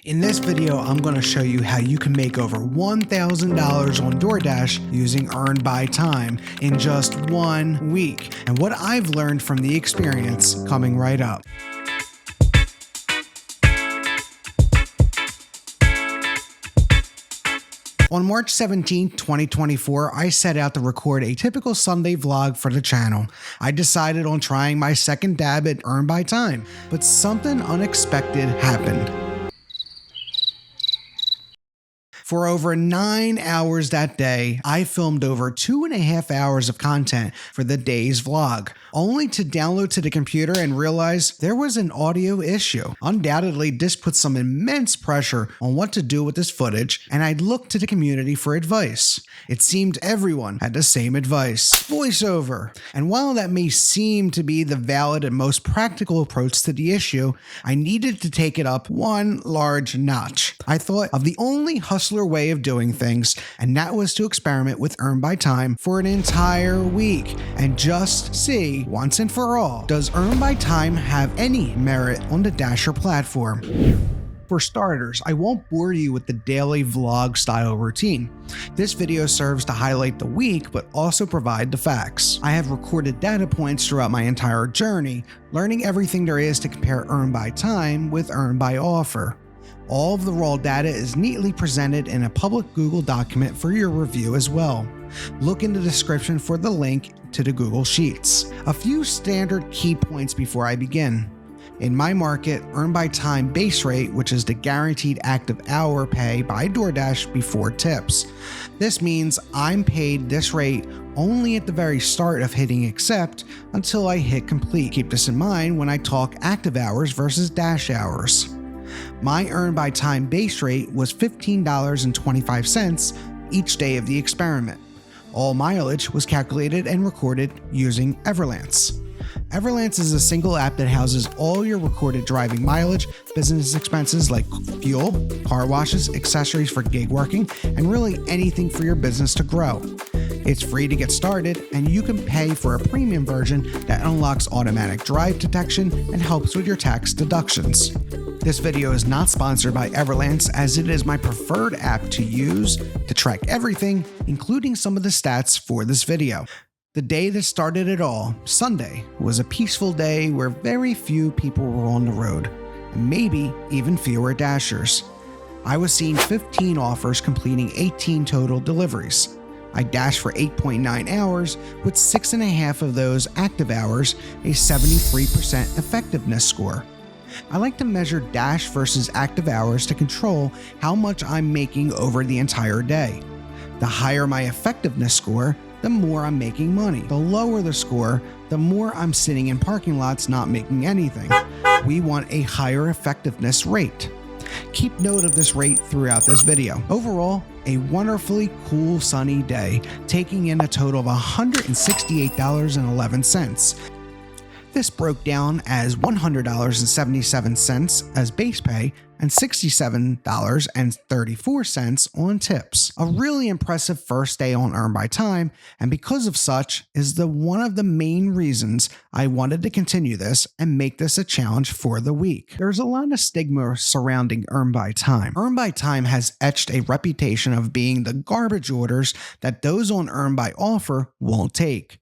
In this video, I'm going to show you how you can make over $1,000 on DoorDash using Earned by Time in just 1 week, and what I've learned from the experience coming right up. On March 17, 2024, I set out to record a typical Sunday vlog for the channel. I decided on trying my second dab at Earned by Time, but something unexpected happened. For over 9 hours that day, I filmed over 2.5 hours of content for the day's vlog, only to download to the computer and realize there was an audio issue. Undoubtedly, this put some immense pressure on what to do with this footage, and I looked to the community for advice. It seemed everyone had the same advice: voiceover. And while that may seem to be the valid and most practical approach to the issue, I needed to take it up one large notch. I thought of the only hustler way of doing things, and that was to experiment with Earned by Time for an entire week and just see, once and for all, does Earned by Time have any merit on the Dasher platform? For starters, I won't bore you with the daily vlog style routine. This video serves to highlight the week, but also provide the facts. I have recorded data points throughout my entire journey, learning everything there is to compare Earned by Time with Earned by Offer. All of the raw data is neatly presented in a public Google document for your review as well. Look in the description for the link to the Google Sheets. A few standard key points before I begin. In my market, Earned by Time base rate, which is the guaranteed active hour pay by DoorDash before tips. This means I'm paid this rate only at the very start of hitting accept until I hit complete. Keep this in mind when I talk active hours versus dash hours. My Earned by Time base rate was $15.25 each day of the experiment. All mileage was calculated and recorded using Everlance. Everlance is a single app that houses all your recorded driving mileage, business expenses like fuel, car washes, accessories for gig working, and really anything for your business to grow. It's free to get started, and you can pay for a premium version that unlocks automatic drive detection and helps with your tax deductions. This video is not sponsored by Everlance, as it is my preferred app to use to track everything, including some of the stats for this video. The day that started it all, Sunday, was a peaceful day where very few people were on the road, and maybe even fewer dashers. I was seeing 15 offers completing 18 total deliveries. I dashed for 8.9 hours, with 6.5 of those active hours, a 73% effectiveness score. I like to measure dash versus active hours to control how much I'm making over the entire day. The higher my effectiveness score, the more I'm making money. The lower the score, the more I'm sitting in parking lots not making anything. We want a higher effectiveness rate. Keep note of this rate throughout this video. Overall, a wonderfully cool sunny day, taking in a total of $168.11. This broke down as $100.77 as base pay and $67.34 on tips. A really impressive first day on Earned by Time, and because of such is one of the main reasons I wanted to continue this and make this a challenge for the week. There's a lot of stigma surrounding Earned by Time. Earned by Time has etched a reputation of being the garbage orders that those on Earned by Offer won't take.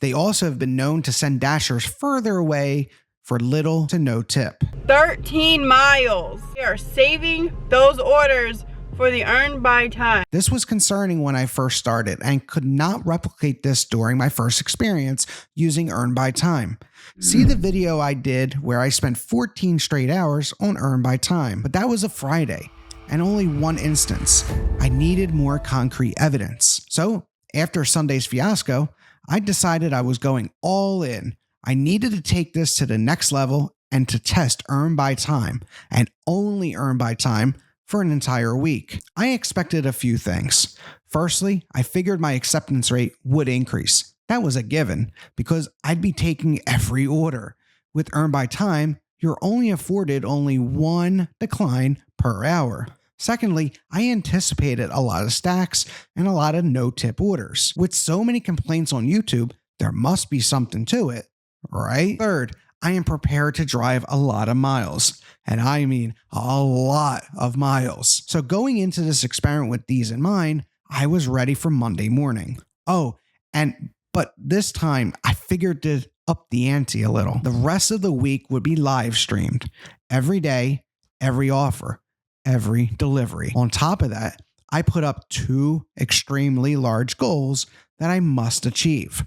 They also have been known to send dashers further away for little to no tip. 13 miles. We are saving those orders for the Earned by Time. This was concerning when I first started and could not replicate this during my first experience using Earned by Time. See the video I did where I spent 14 straight hours on Earned by Time, but that was a Friday and only one instance. I needed more concrete evidence. So after Sunday's fiasco, I decided I was going all in. I needed to take this to the next level and to test Earned by Time, and only Earned by Time, for an entire week. I expected a few things. Firstly, I figured my acceptance rate would increase. That was a given, because I'd be taking every order. With Earned by Time, you're only afforded one decline per hour. Secondly, I anticipated a lot of stacks and a lot of no-tip orders. With so many complaints on YouTube, there must be something to it, right? Third, I am prepared to drive a lot of miles. And I mean a lot of miles. So going into this experiment with these in mind, I was ready for Monday morning. But this time I figured to up the ante a little. The rest of the week would be live streamed every day, every offer, every delivery. On top of that, I put up 2 extremely large goals that I must achieve.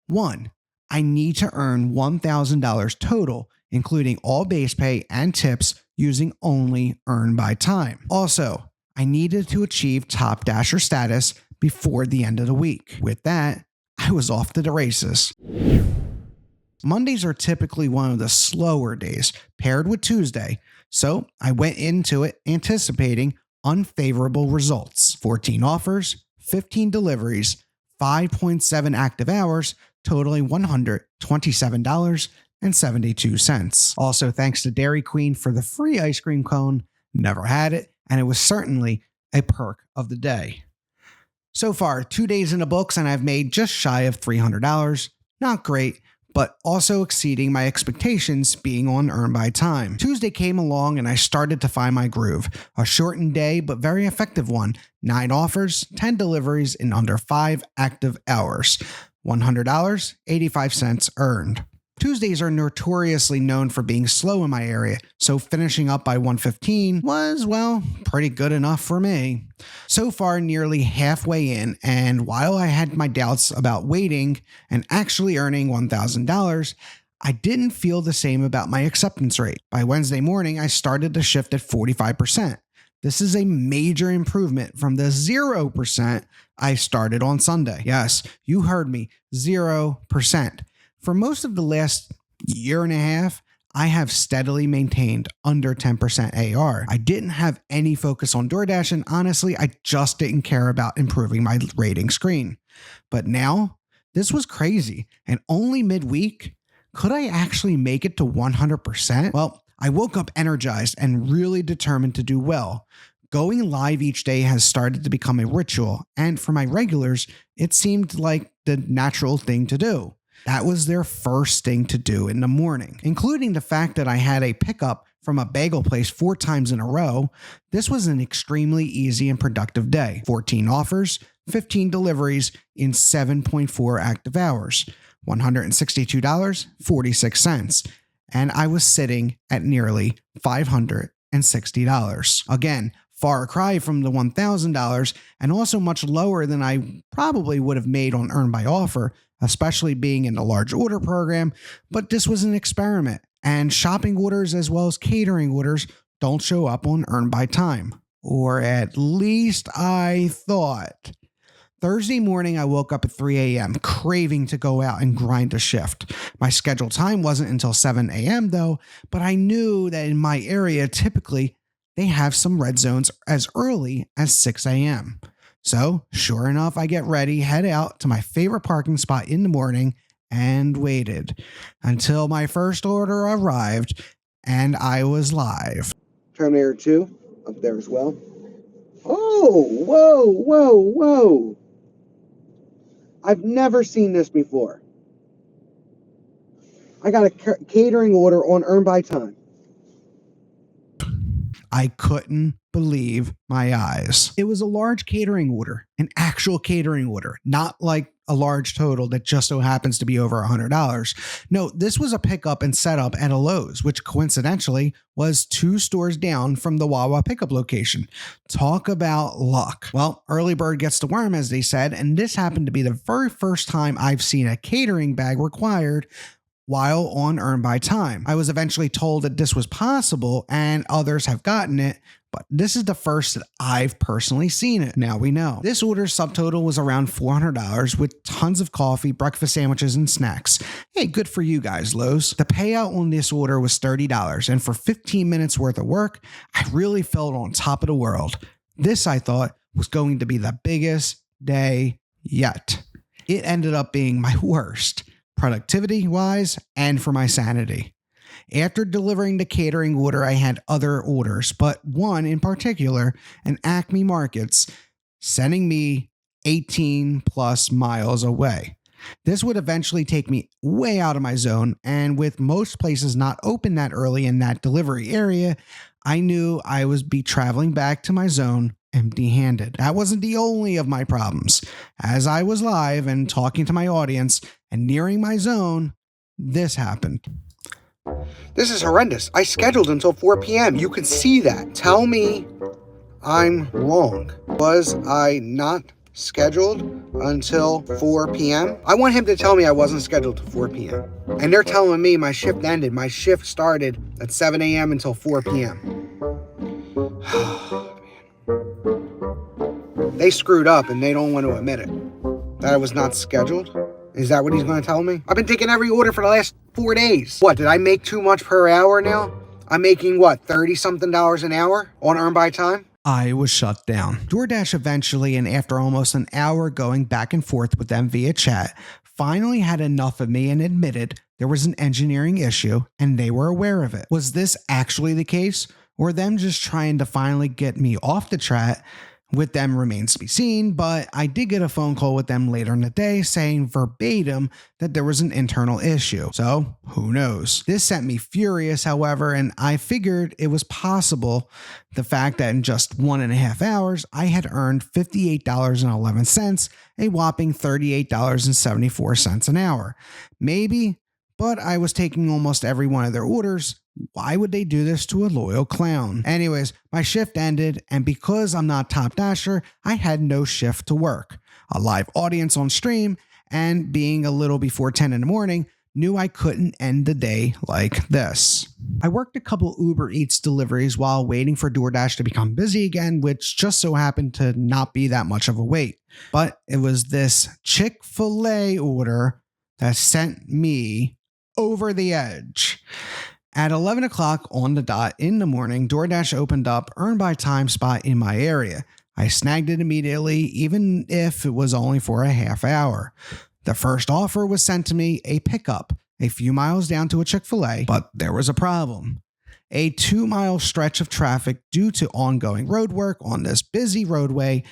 1, I need to earn $1,000 total, including all base pay and tips, using only Earn by Time. Also, I needed to achieve top dasher status before the end of the week. With that, I was off to the races. Mondays are typically one of the slower days, paired with Tuesday, so I went into it anticipating unfavorable results. 14 offers, 15 deliveries, 5.7 active hours, totaling $127.72. Also, thanks to Dairy Queen for the free ice cream cone. Never had it, and it was certainly a perk of the day. So far, 2 days in the books, and I've made just shy of $300. Not great, but also exceeding my expectations being on Earn by Time. Tuesday came along and I started to find my groove. A shortened day, but very effective one. 9 offers, 10 deliveries in under 5 active hours. $100, 85 cents earned. Tuesdays are notoriously known for being slow in my area, so finishing up by 1:15 was, well, pretty good enough for me. So far, nearly halfway in, and while I had my doubts about waiting and actually earning $1,000, I didn't feel the same about my acceptance rate. By Wednesday morning, I started to shift at 45%. This is a major improvement from the 0% I started on Sunday. Yes, you heard me, 0%. For most of the last year and a half, I have steadily maintained under 10% AR. I didn't have any focus on DoorDash, and honestly, I just didn't care about improving my rating screen. But now, this was crazy, and only midweek, could I actually make it to 100%? Well, I woke up energized and really determined to do well. Going live each day has started to become a ritual, and for my regulars, it seemed like the natural thing to do. That was their first thing to do in the morning, including the fact that I had a pickup from a bagel place 4 times in a row. This was an extremely easy and productive day. 14 offers, 15 deliveries in 7.4 active hours, $162.46. And I was sitting at nearly $560. Again, far cry from the $1,000 and also much lower than I probably would have made on Earn by Offer, especially being in the large order program, but this was an experiment, and shopping orders as well as catering orders don't show up on Earn by Time, or at least I thought. Thursday morning, I woke up at 3 a.m., craving to go out and grind a shift. My scheduled time wasn't until 7 a.m. though, but I knew that in my area, typically, they have some red zones as early as 6 a.m. So, sure enough, I get ready, head out to my favorite parking spot in the morning, and waited until my first order arrived and I was live. Terminator 2 up there as well. Oh, whoa, whoa, whoa. I've never seen this before. I got a catering order on Earn by Time. I couldn't believe my eyes. It was a large catering order, an actual catering order, not like a large total that just so happens to be over $100. No, this was a pickup and setup at a Lowe's, which coincidentally was 2 stores down from the Wawa pickup location. Talk about luck. Well, early bird gets the worm, as they said, and this happened to be the very first time I've seen a catering bag required while on Earn by Time. I was eventually told that this was possible and others have gotten it, but this is the first that I've personally seen it. Now we know. This order's subtotal was around $400 with tons of coffee, breakfast sandwiches, and snacks. Hey, good for you guys, Lowe's. The payout on this order was $30, and for 15 minutes worth of work, I really felt on top of the world. This, I thought, was going to be the biggest day yet. It ended up being my worst, productivity-wise and for my sanity. After delivering the catering order, I had other orders, but one in particular, an Acme Markets, sending me 18 plus miles away. This would eventually take me way out of my zone, and with most places not open that early in that delivery area, I knew I would be traveling back to my zone empty-handed. That wasn't the only of my problems. As I was live and talking to my audience and nearing my zone, this happened. This is horrendous. I scheduled until 4 p.m. You could see that. Tell me I'm wrong. Was I not scheduled until 4 p.m.? I want him to tell me I wasn't scheduled till 4 p.m. And they're telling me my shift ended. My shift started at 7 a.m. until 4 p.m. They screwed up and they don't want to admit it. That I was not scheduled? Is that what he's going to tell me? I've been taking every order for the last 4 days. What, did I make too much per hour now? I'm making, what, $30-something an hour on Earn By Time? I was shut down. DoorDash eventually, and after almost an hour going back and forth with them via chat, finally had enough of me and admitted there was an engineering issue and they were aware of it. Was this actually the case? Or them just trying to finally get me off the chat? With them remains to be seen, but I did get a phone call with them later in the day saying verbatim that there was an internal issue. So who knows? This sent me furious, however, and I figured it was possible the fact that in just 1.5 hours, I had earned $58.11, a whopping $38.74 an hour. Maybe, but I was taking almost every one of their orders. Why would they do this to a loyal clown? Anyways, my shift ended, and because I'm not Top Dasher, I had no shift to work. A live audience on stream, and being a little before 10 in the morning, knew I couldn't end the day like this. I worked a couple Uber Eats deliveries while waiting for DoorDash to become busy again, which just so happened to not be that much of a wait. But it was this Chick-fil-A order that sent me over the edge. At 11 o'clock on the dot in the morning, DoorDash opened up Earn By Time spot in my area. I snagged it immediately, even if it was only for a half hour. The first offer was sent to me, a pickup, a few miles down to a Chick-fil-A, but there was a problem. A 2-mile stretch of traffic due to ongoing road work on this busy roadway.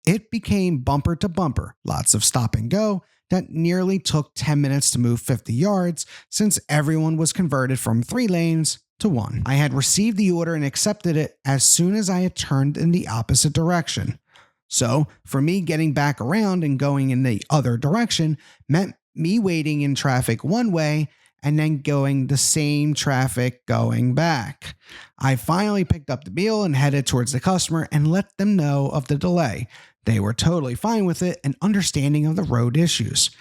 It became bumper to bumper, lots of stop and go, that nearly took 10 minutes to move 50 yards since everyone was converted from 3 lanes to 1. I had received the order and accepted it as soon as I had turned in the opposite direction. So for me, getting back around and going in the other direction meant me waiting in traffic one way and then going the same traffic going back. I finally picked up the meal and headed towards the customer and let them know of the delay. They were totally fine with it and understanding of the road issues.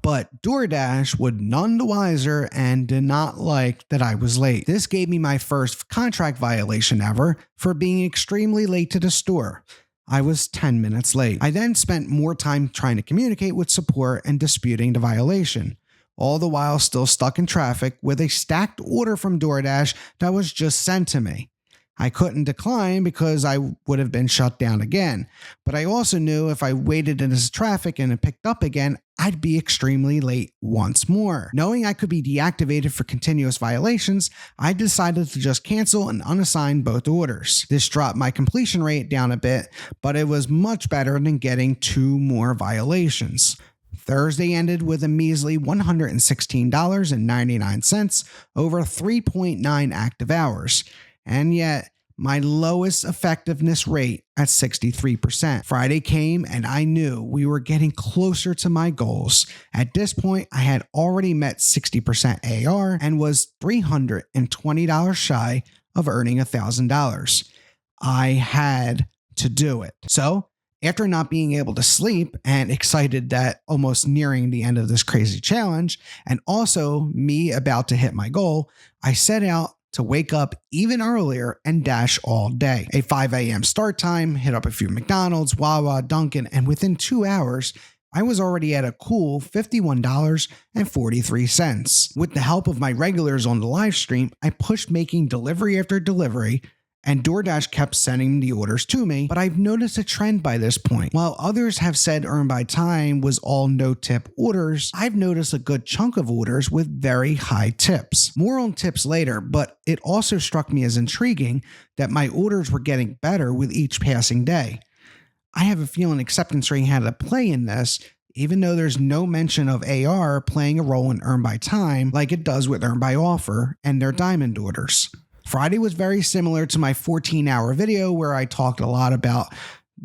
But DoorDash would none the wiser and did not like that I was late. This gave me my first contract violation ever for being extremely late to the store. I was 10 minutes late. I then spent more time trying to communicate with support and disputing the violation, all the while still stuck in traffic with a stacked order from DoorDash that was just sent to me. I couldn't decline because I would have been shut down again, but I also knew if I waited in this traffic and it picked up again, I'd be extremely late once more. Knowing I could be deactivated for continuous violations, I decided to just cancel and unassign both orders. This dropped my completion rate down a bit, but it was much better than getting 2 more violations. Thursday ended with a measly $116.99 over 3.9 active hours. And yet, my lowest effectiveness rate at 63%. Friday came and I knew we were getting closer to my goals. At this point, I had already met 60% AR and was $320 shy of earning $1,000. I had to do it. So, after not being able to sleep and excited that almost nearing the end of this crazy challenge, and also me about to hit my goal, I set out to wake up even earlier and dash all day. A 5 a.m. start time, hit up a few McDonald's, Wawa, Dunkin, and within 2 hours, I was already at a cool $51.43. With the help of my regulars on the live stream, I pushed making delivery after delivery, and DoorDash kept sending the orders to me, but I've noticed a trend by this point. While others have said Earn By Time was all no-tip orders, I've noticed a good chunk of orders with very high tips. More on tips later, but it also struck me as intriguing that my orders were getting better with each passing day. I have a feeling acceptance rate had a play in this, even though there's no mention of AR playing a role in Earn by Time like it does with Earn by Offer and their Diamond orders. Friday was very similar to my 14-hour video where I talked a lot about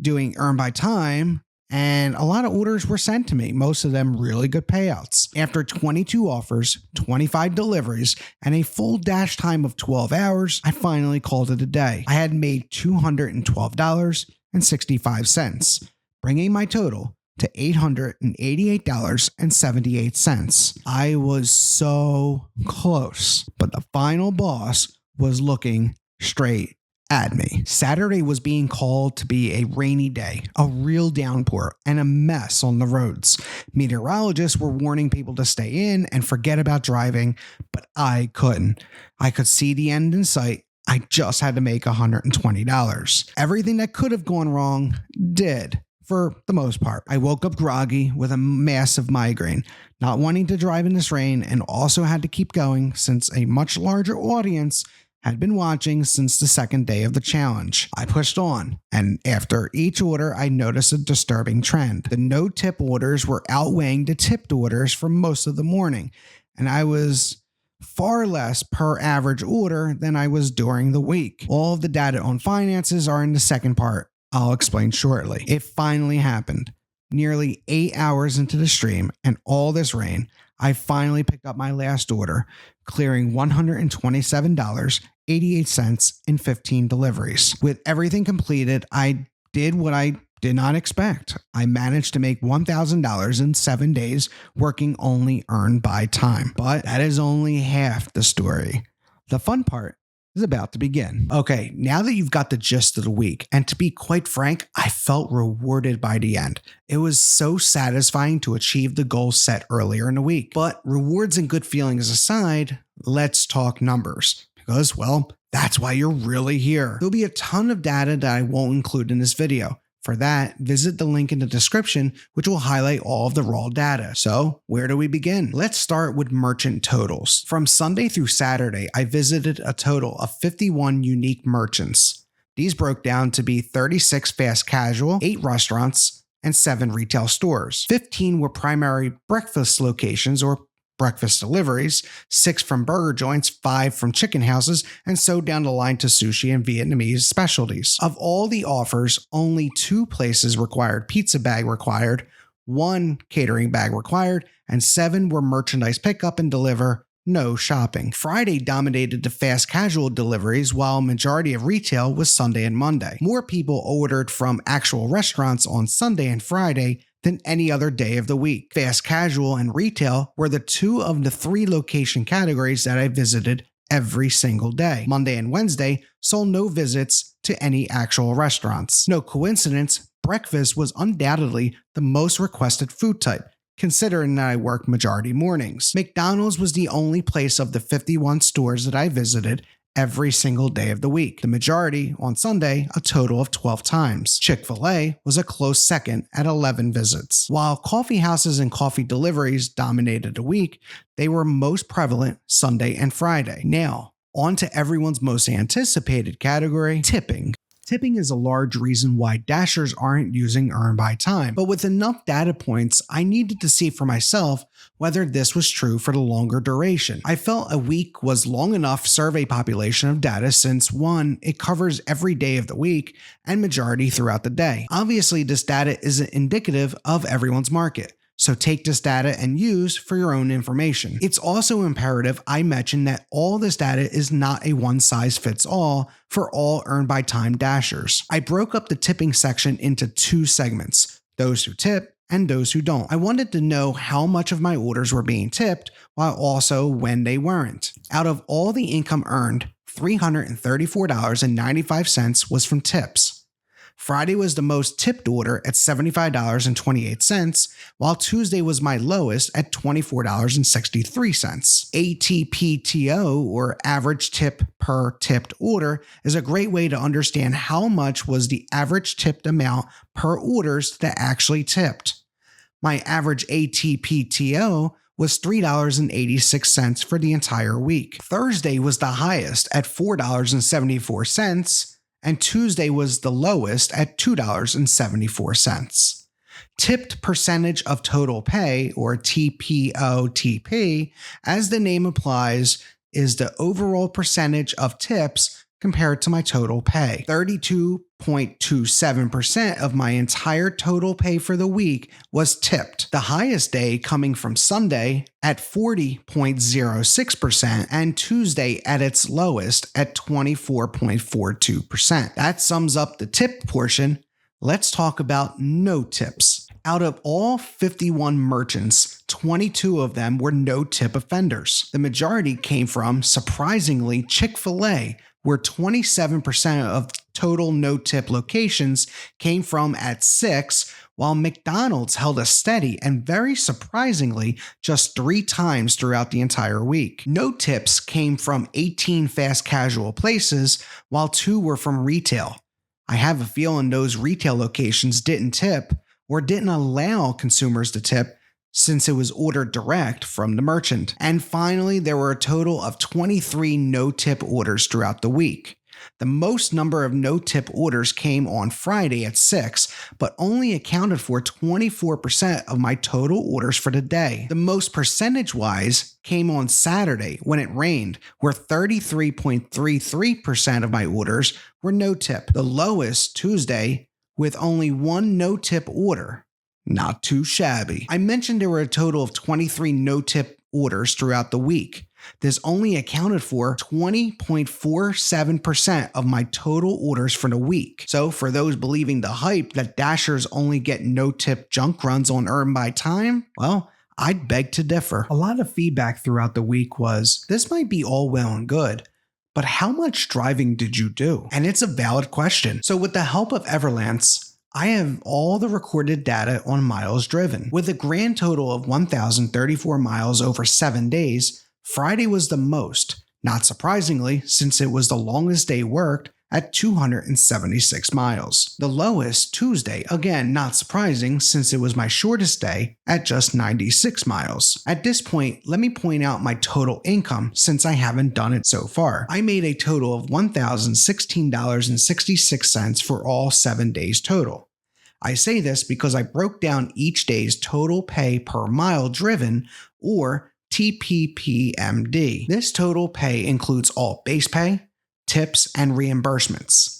doing Earn by Time, and a lot of orders were sent to me, most of them really good payouts. After 22 offers, 25 deliveries, and a full dash time of 12 hours, I finally called it a day. I had made $212.65, bringing my total to $888.78. I was so close, but the final boss was looking straight at me. Saturday was being called to be a rainy day, a real downpour, and a mess on the roads. Meteorologists were warning people to stay in and forget about driving, but I couldn't. I could see the end in sight. I just had to make $120. Everything that could have gone wrong did, for the most part. I woke up groggy with a massive migraine, not wanting to drive in this rain, and also had to keep going since a much larger audience had been watching since the second day of the challenge. I pushed on, and after each order, I noticed a disturbing trend. The no-tip orders were outweighing the tipped orders for most of the morning, and I was far less per average order than I was during the week. All of the data on finances are in the second part. I'll explain shortly. It finally happened. Nearly 8 hours into the stream and all this rain, I finally picked up my last order, clearing $127.88 in 15 deliveries. With everything completed, I did what I did not expect. I managed to make $1,000 in 7 days, working only Earn by Time. But that is only half the story. The fun part is about to begin. Okay, now that you've got the gist of the week, and to be quite frank, I felt rewarded by the end. It was so satisfying to achieve the goals set earlier in the week. But rewards and good feelings aside, let's talk numbers. Because, well, that's why you're really here. There'll be a ton of data that I won't include in this video. For that, visit the link in the description, which will highlight all of the raw data. So, where do we begin? Let's start with merchant totals. From Sunday through Saturday, I visited a total of 51 unique merchants. These broke down to be 36 fast casual, 8 restaurants, and 7 retail stores. 15 were primary breakfast locations or breakfast deliveries, 6 from burger joints, 5 from chicken houses, and so down the line to sushi and Vietnamese specialties. Of all the offers, only 2 places required pizza bag required, 1 catering bag required, and 7 were merchandise pickup and deliver, no shopping. Friday dominated the fast casual deliveries, while majority of retail was Sunday and Monday. More people ordered from actual restaurants on Sunday and Friday than any other day of the week. Fast casual and retail were the 2 of the 3 location categories that I visited every single day. Monday and Wednesday saw no visits to any actual restaurants. No coincidence, breakfast was undoubtedly the most requested food type, considering that I work majority mornings. McDonald's was the only place of the 51 stores that I visited every single day of the week. The majority on Sunday, a total of 12 times. Chick-fil-A was a close second at 11 visits. While coffee houses and coffee deliveries dominated the week, they were most prevalent Sunday and Friday. Now, on to everyone's most anticipated category, tipping. Tipping is a large reason why Dashers aren't using Earn by Time, but with enough data points, I needed to see for myself whether this was true for the longer duration. I felt a week was long enough survey population of data since 1, it covers every day of the week and majority throughout the day. Obviously, this data isn't indicative of everyone's market, so take this data and use for your own information. It's also imperative I mention that all this data is not a one-size-fits-all for all Earn by Time Dashers. I broke up the tipping section into 2 segments, those who tip and those who don't. I wanted to know how much of my orders were being tipped, while also when they weren't. Out of all the income earned, $334.95 was from tips. Friday was the most tipped order at $75.28, while Tuesday was my lowest at $24.63. ATPTO, or average tip per tipped order, is a great way to understand how much was the average tipped amount per orders that actually tipped. My average ATPTO was $3.86 for the entire week. Thursday was the highest at $4.74, and Tuesday was the lowest at $2.74. Tipped percentage of total pay, or TPOTP, as the name implies, is the overall percentage of tips compared to my total pay. 32.27% of my entire total pay for the week was tipped. The highest day coming from Sunday at 40.06% and Tuesday at its lowest at 24.42%. That sums up the tip portion. Let's talk about no tips. Out of all 51 merchants, 22 of them were no tip offenders. The majority came from, surprisingly, Chick-fil-A, where 27% of total no-tip locations came from at 6, while McDonald's held a steady and very surprisingly just 3 times throughout the entire week. No tips came from 18 fast casual places, while 2 were from retail. I have a feeling those retail locations didn't tip or didn't allow consumers to tip since it was ordered direct from the merchant. And finally, there were a total of 23 no-tip orders throughout the week. The most number of no-tip orders came on Friday at 6, but only accounted for 24% of my total orders for the day. The most percentage-wise came on Saturday when it rained, where 33.33% of my orders were no-tip. The lowest, Tuesday, with only 1 no-tip order. Not too shabby. I mentioned there were a total of 23 no-tip orders throughout the week. This only accounted for 20.47% of my total orders for the week. So for those believing the hype that Dashers only get no-tip junk runs on Earn by Time, well, I'd beg to differ. A lot of feedback throughout the week was, this might be all well and good, but how much driving did you do? And it's a valid question. So with the help of Everlance, I have all the recorded data on miles driven. With a grand total of 1,034 miles over 7 days, Friday was the most, not surprisingly, since it was the longest day worked at 276 miles. The lowest, Tuesday, again not surprising since it was my shortest day at just 96 miles. At this point, let me point out my total income since I haven't done it so far. I made a total of $1,016.66 for all 7 days total. I say this because I broke down each day's total pay per mile driven, or TPPMD. This total pay includes all base pay, tips, and reimbursements.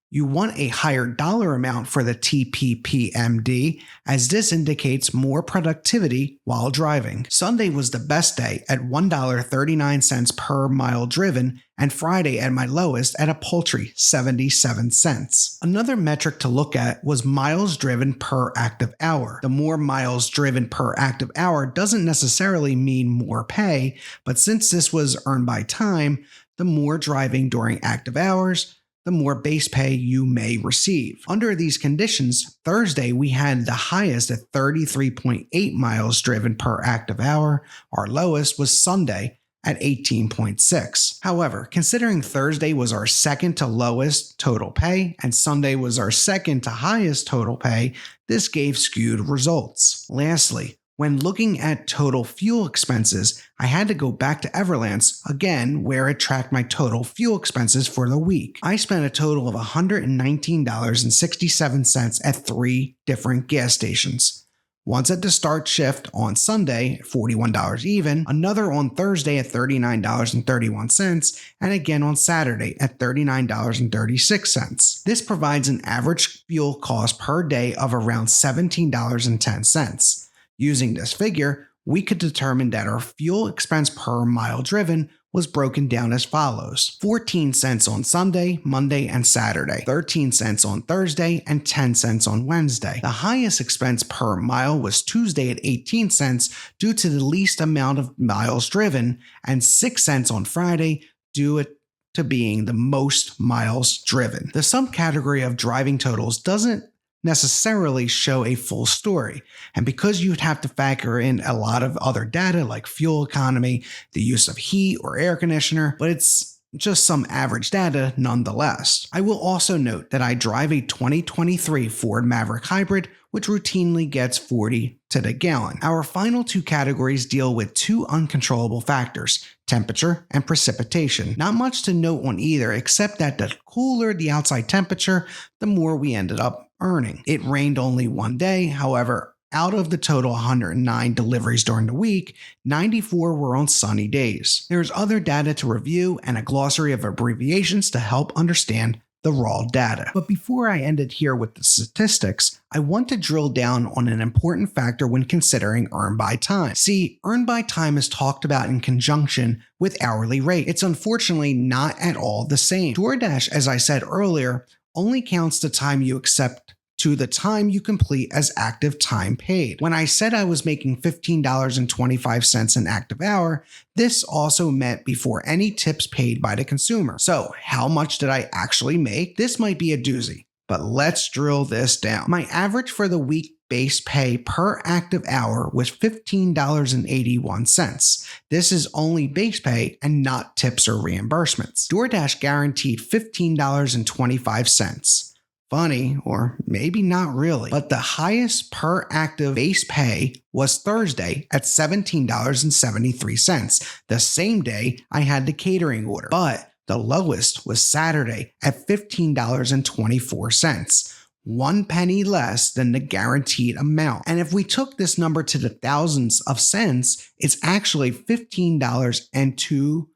You want a higher dollar amount for the TPPMD, as this indicates more productivity while driving. Sunday was the best day at $1.39 per mile driven, and Friday at my lowest at a paltry 77 cents. Another metric to look at was miles driven per active hour. The more miles driven per active hour doesn't necessarily mean more pay, but since this was earned by time, the more driving during active hours, the more base pay you may receive. Under these conditions, Thursday we had the highest at 33.8 miles driven per active hour. Our lowest was Sunday at 18.6. However, considering Thursday was our second to lowest total pay and Sunday was our second to highest total pay, this gave skewed results. Lastly, when looking at total fuel expenses, I had to go back to Everlance, again, where it tracked my total fuel expenses for the week. I spent a total of $119.67 at 3 different gas stations. Once at the start shift on Sunday at $41 even, another on Thursday at $39.31, and again on Saturday at $39.36. This provides an average fuel cost per day of around $17.10. Using this figure, we could determine that our fuel expense per mile driven was broken down as follows: 14 cents on Sunday, Monday, and Saturday, 13 cents on Thursday, and 10 cents on Wednesday. The highest expense per mile was Tuesday at 18 cents due to the least amount of miles driven, and 6 cents on Friday due to being the most miles driven. The subcategory of driving totals doesn't necessarily show a full story, and because you'd have to factor in a lot of other data like fuel economy, the use of heat or air conditioner, but it's just some average data nonetheless. I will also note that I drive a 2023 Ford Maverick Hybrid, which routinely gets 40 to the gallon. Our final 2 categories deal with 2 uncontrollable factors: temperature and precipitation. Not much to note on either, except that the cooler the outside temperature, the more we ended up earning. It rained only one day, however, out of the total 109 deliveries during the week, 94 were on sunny days. There's other data to review and a glossary of abbreviations to help understand the raw data. But before I end it here with the statistics, I want to drill down on an important factor when considering earn by time. See, earn by time is talked about in conjunction with hourly rate. It's unfortunately not at all the same. DoorDash, as I said earlier, only counts the time you accept to the time you complete as active time paid. When I said I was making $15.25 an active hour, this also meant before any tips paid by the consumer. So how much did I actually make? This might be a doozy, but let's drill this down. My average for the week base pay per active hour was $15.81. This is only base pay and not tips or reimbursements. DoorDash guaranteed $15.25. Funny, or maybe not really, but the highest per active base pay was Thursday at $17.73, the same day I had the catering order. But the lowest was Saturday at $15.24, 1 penny less than the guaranteed amount. And if we took this number to the thousands of cents, it's actually $15.238.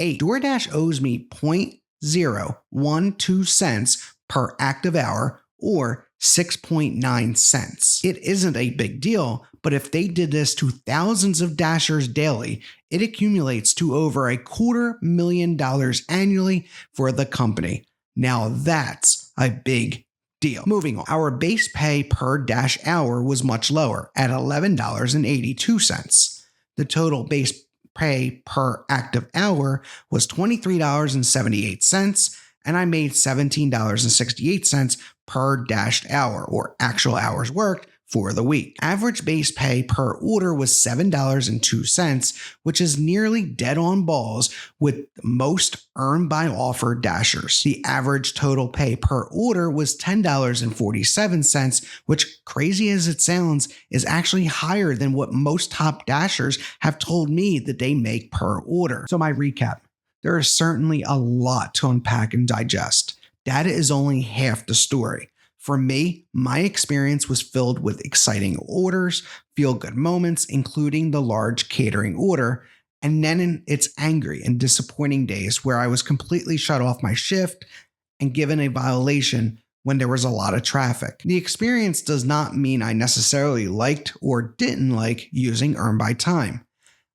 DoorDash owes me 0.012 cents per active hour, or 6.9 cents. It isn't a big deal, but if they did this to thousands of Dashers daily, it accumulates to over $250,000 annually for the company. Now that's a big deal. Moving on, our base pay per Dash hour was much lower at $11.82. The total base pay per active hour was $23.78, and I made $17.68 per dashed hour, or actual hours worked, for the week. Average base pay per order was $7.02, which is nearly dead on balls with most earn by offer Dashers. The average total pay per order was $10.47, which, crazy as it sounds, is actually higher than what most top Dashers have told me that they make per order. So my recap. There is certainly a lot to unpack and digest. Data is only half the story. For me, my experience was filled with exciting orders, feel-good moments, including the large catering order, and then it's angry and disappointing days where I was completely shut off my shift and given a violation when there was a lot of traffic. The experience does not mean I necessarily liked or didn't like using Earn by Time.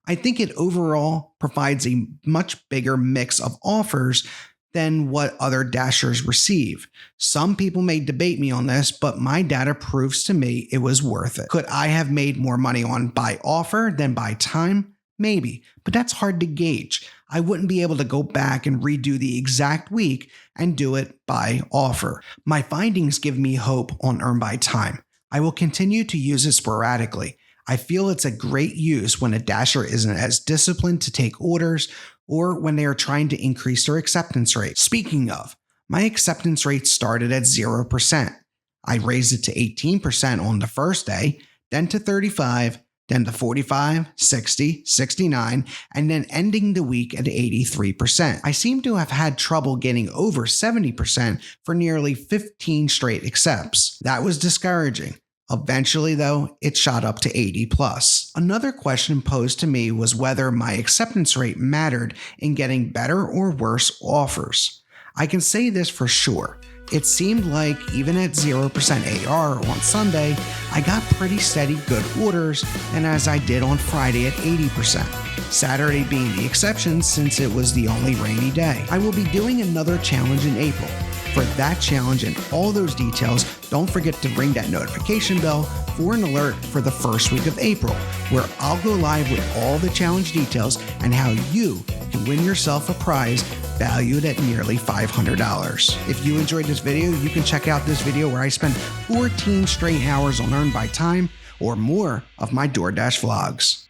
I think it overall provides a much bigger mix of offers than what other Dashers receive. Some people may debate me on this, but my data proves to me it was worth it. Could I have made more money on by offer than by time? Maybe, but that's hard to gauge. I wouldn't be able to go back and redo the exact week and do it by offer. My findings give me hope on Earn by Time. I will continue to use it sporadically. I feel it's a great use when a Dasher isn't as disciplined to take orders or when they are trying to increase their acceptance rate. Speaking of, my acceptance rate started at 0%. I raised it to 18% on the first day, then to 35%, then to 45%, 60%, 69%, and then ending the week at 83%. I seem to have had trouble getting over 70% for nearly 15 straight accepts. That was discouraging. Eventually, though, it shot up to 80+. Another question posed to me was whether my acceptance rate mattered in getting better or worse offers. I can say this for sure. It seemed like even at 0% AR on Sunday, I got pretty steady good orders, and as I did on Friday at 80%. Saturday being the exception since it was the only rainy day. I will be doing another challenge in April. For that challenge and all those details, don't forget to ring that notification bell for an alert for the first week of April, where I'll go live with all the challenge details and how you can win yourself a prize valued at nearly $500. If you enjoyed this video, you can check out this video where I spent 14 straight hours on Earn by Time or more of my DoorDash vlogs.